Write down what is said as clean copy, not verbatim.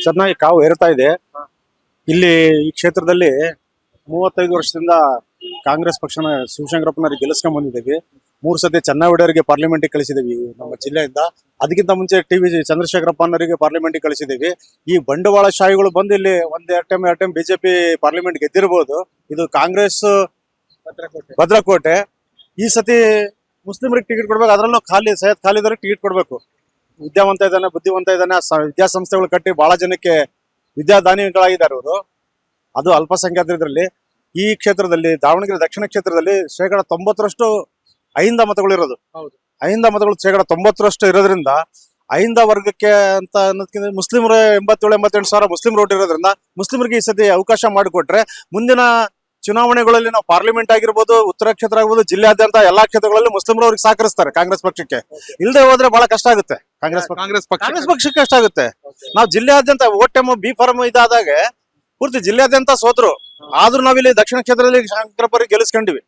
ಚೆನ್ನಾಗಿ ಕಾವು ಏರ್ತಾ ಇದೆ. ಇಲ್ಲಿ ಈ ಕ್ಷೇತ್ರದಲ್ಲಿ 35 ವರ್ಷದಿಂದ ಕಾಂಗ್ರೆಸ್ ಪಕ್ಷನ ಶಿವಶಂಕರಪ್ಪನವ್ರಿಗೆ ಗೆಲ್ಲಿಸ್ಕೊಂಡ್ ಬಂದಿದ್ದೀವಿ. 3 ಸತಿ ಚೆನ್ನವಡೆಯವರಿಗೆ ಪಾರ್ಲಿಮೆಂಟ್ ಕಳಿಸಿದೀವಿ ನಮ್ಮ ಜಿಲ್ಲೆಯಿಂದ. ಅದಕ್ಕಿಂತ ಮುಂಚೆ ಟಿ.ವಿ. ಚಂದ್ರಶೇಖರಪ್ಪನವರಿಗೆ ಪಾರ್ಲಿಮೆಂಟ್ ಕಳಿಸಿದೀವಿ. ಈ ಬಂಡವಾಳಶಾಹಿಗಳು ಬಂದು ಇಲ್ಲಿ ಎರಡು ಟೈಮ್ ಬಿಜೆಪಿ ಪಾರ್ಲಿಮೆಂಟ್ ಗೆದ್ದಿರಬಹುದು. ಇದು ಕಾಂಗ್ರೆಸ್ ಭದ್ರಕೋಟೆ. ಈ ಸತಿ ಮುಸ್ಲಿಮರಿಗೆ ಟಿಕೆಟ್ ಕೊಡ್ಬೇಕು, ಅದರಲ್ಲೂ ಸೈಯದ್ ಖಾಲಿದವ್ರಿಗೆ ಟಿಕೆಟ್ ಕೊಡ್ಬೇಕು. ವಿದ್ಯಾವಂತ ಇದ್ದಾನೆ, ಬುದ್ಧಿವಂತ ಇದ್ದಾನೆ, ವಿದ್ಯಾಸಂಸ್ಥೆಗಳು ಕಟ್ಟಿ ಬಹಳ ಜನಕ್ಕೆ ವಿದ್ಯಾದಾನಿಗಳಾಗಿದ್ದಾರೆ ಅವರು. ಅದು ಅಲ್ಪಸಂಖ್ಯಾತರಲ್ಲಿ. ಈ ಕ್ಷೇತ್ರದಲ್ಲಿ ದಾವಣಗೆರೆ ದಕ್ಷಿಣ ಕ್ಷೇತ್ರದಲ್ಲಿ 90% ಅಹಿಂದ ಮತಗಳು ಇರೋದು. ಅಹಿಂದ ಮತಗಳು 90% ಇರೋದ್ರಿಂದ ಅಹಿಂದ ವರ್ಗಕ್ಕೆ ಅಂತ ಅನ್ನೋದಕ್ಕಿಂತ ಮುಸ್ಲಿಮರು 87-88 ಸಾವಿರ ಮುಸ್ಲಿಂ ಓಟ್ ಇರೋದ್ರಿಂದ ಮುಸ್ಲಿಮರಿಗೆ ಈ ಸತಿ ಅವಕಾಶ ಮಾಡಿಕೊಟ್ರೆ ಮುಂದಿನ ಚುನಾವಣೆಗಳಲ್ಲಿ ನಾವು ಪಾರ್ಲಿಮೆಂಟ್ ಆಗಿರ್ಬೋದು, ಉತ್ತರ ಕ್ಷೇತ್ರ ಆಗಿರ್ಬೋದು, ಜಿಲ್ಲೆಯಾದ್ಯಂತ ಎಲ್ಲಾ ಕ್ಷೇತ್ರಗಳಲ್ಲಿ ಮುಸ್ಲಿಮರು ಅವ್ರಿಗೆ ಸಹಕರಿಸ್ತಾರೆ ಕಾಂಗ್ರೆಸ್ ಪಕ್ಷಕ್ಕೆ. ಇಲ್ಲದೆ ಹೋದ್ರೆ ಬಹಳ ಕಷ್ಟ ಆಗುತ್ತೆ ಕಾಂಗ್ರೆಸ್ ಪಕ್ಷಕ್ಕೆ ಕಷ್ಟ ಆಗುತ್ತೆ. ನಾವು ಜಿಲ್ಲೆಯಾದ್ಯಂತ ಓಟೆಮ್ ಬಿ ಫಾರ್ಮ್ ಇದಾದಾಗ ಪೂರ್ತಿ ಜಿಲ್ಲೆಯಾದ್ಯಂತ ಸೋತರು. ಆದ್ರೂ ನಾವಿಲ್ಲಿ ದಕ್ಷಿಣ ಕ್ಷೇತ್ರದಲ್ಲಿ ಶಂಕರಪ್ಪರಿಗೆ ಗೆಲ್ಲಿಸ್ಕೊಂಡಿವಿ.